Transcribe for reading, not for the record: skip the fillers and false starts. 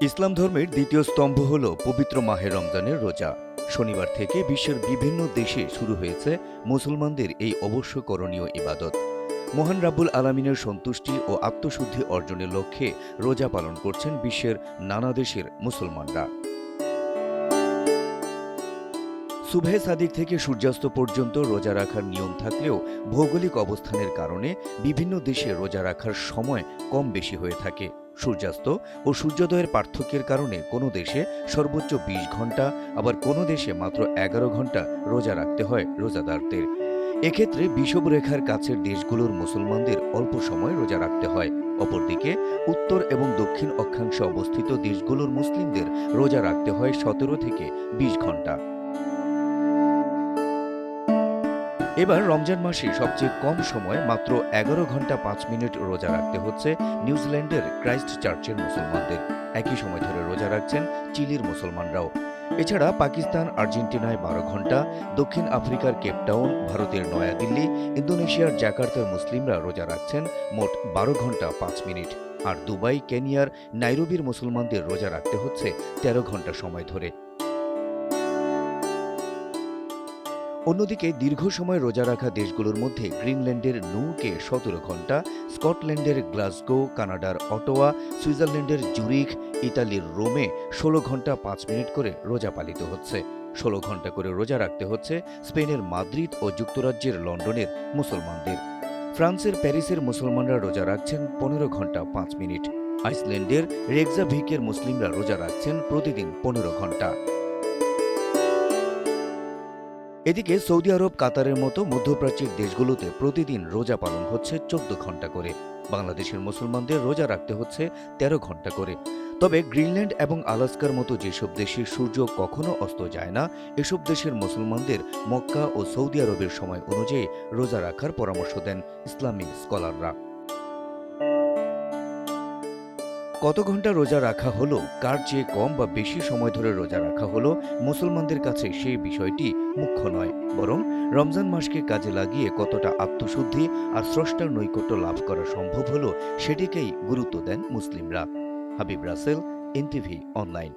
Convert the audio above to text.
ইসলাম ধর্মের দ্বিতীয় স্তম্ভ হল পবিত্র মাহে রমজানের রোজা। শনিবার থেকে বিশ্বের বিভিন্ন দেশে শুরু হয়েছে মুসলমানদের এই অবশ্য করণীয় ইবাদত। মহান রাব্বুল আলামিনের সন্তুষ্টি ও আত্মশুদ্ধি অর্জনের লক্ষ্যে রোজা পালন করছেন বিশ্বের নানা দেশের মুসলমানরা। সুবহে সাদিক থেকে সূর্যাস্ত পর্যন্ত রোজা রাখার নিয়ম থাকলেও ভৌগোলিক অবস্থানের কারণে বিভিন্ন দেশে রোজা রাখার সময় কম বেশি হয়ে থাকে। সূর্যাস্ত ও সূর্যোদয়ের পার্থক্যের কারণে কোনো দেশে সর্বোচ্চ ২০ ঘন্টা, আবার কোনো দেশে মাত্র ১১ ঘন্টা রোজা রাখতে হয় রোজাদারদের। এক্ষেত্রে বিষুবরেখার কাছের দেশগুলোর মুসলমানদের অল্প সময় রোজা রাখতে হয়। অপরদিকে উত্তর এবং দক্ষিণ অক্ষাংশে অবস্থিত দেশগুলোর মুসলিমদের রোজা রাখতে হয় ১৭ থেকে ২০ ঘন্টা। এবার রমজান মাসে সবচেয়ে কম সময় মাত্র ১১ ঘন্টা ৫ মিনিট রোজা রাখতে হচ্ছে নিউজিল্যান্ডের ক্রাইস্ট চার্চের মুসলমানদের। একই সময় ধরে রোজা রাখছেন চিলির মুসলমানরাও। এছাড়া পাকিস্তান, আর্জেন্টিনায় ১২ ঘন্টা, দক্ষিণ আফ্রিকার কেপটাউন, ভারতের নয়াদিল্লি, ইন্দোনেশিয়ার জাকার্তার মুসলিমরা রোজা রাখছেন মোট ১২ ঘন্টা ৫ মিনিট। আর দুবাই, কেনিয়ার নাইরোবির মুসলমানদের রোজা রাখতে হচ্ছে ১৩ ঘন্টা সময় ধরে। অন্যদিকে দীর্ঘ সময় রোজা রাখা দেশগুলোর মধ্যে গ্রিনল্যান্ডের নুকে ১৭ ঘন্টা, স্কটল্যান্ডের গ্লাসগো, কানাডার অটোয়া, সুইজারল্যান্ডের জুরিখ, ইতালির রোমে ১৬ ঘন্টা ৫ মিনিট করে রোজা পালিত হচ্ছে। ১৬ ঘন্টা করে রোজা রাখতে হচ্ছে স্পেনের মাদ্রিদ ও যুক্তরাজ্যের লন্ডনের মুসলমানদের। ফ্রান্সের প্যারিসের মুসলমানরা রোজা রাখছেন ১৫ ঘন্টা ৫ মিনিট। আইসল্যান্ডের রেকজাভিকের মুসলিমরা রোজা রাখছেন প্রতিদিন ১৫ ঘন্টা। এদিকে সৌদি আরব, কাতারের মতো মধ্যপ্রাচ্যের দেশগুলোতে প্রতিদিন রোজা পালন হচ্ছে ১৪ ঘন্টা করে। বাংলাদেশের মুসলমানদের রোজা রাখতে হচ্ছে ১৩ ঘন্টা করে। তবে গ্রিনল্যান্ড এবং আলাস্কার মতো যেসব দেশে সূর্য কখনো অস্ত যায় না, এসব দেশের মুসলমানদের মক্কা ও সৌদি আরবের সময় অনুযায়ী রোজা রাখার পরামর্শ দেন ইসলামী স্কলাররা। কত ঘন্টা রোজা রাখা হলো, কার চেয়ে কম বা বেশি সময় ধরে রোজা রাখা হলো, মুসলমানদের কাছে সেই বিষয়টি মুখ্য নয়, বরং রমজান মাসকে কাজে লাগিয়ে কতটা আত্মশুদ্ধি আর স্রষ্টার নৈকট্য লাভ করা সম্ভব হলো সেটিকেই গুরুত্ব দেন মুসলিমরা। হাবিব রাসেল, এনটিভি অনলাইন।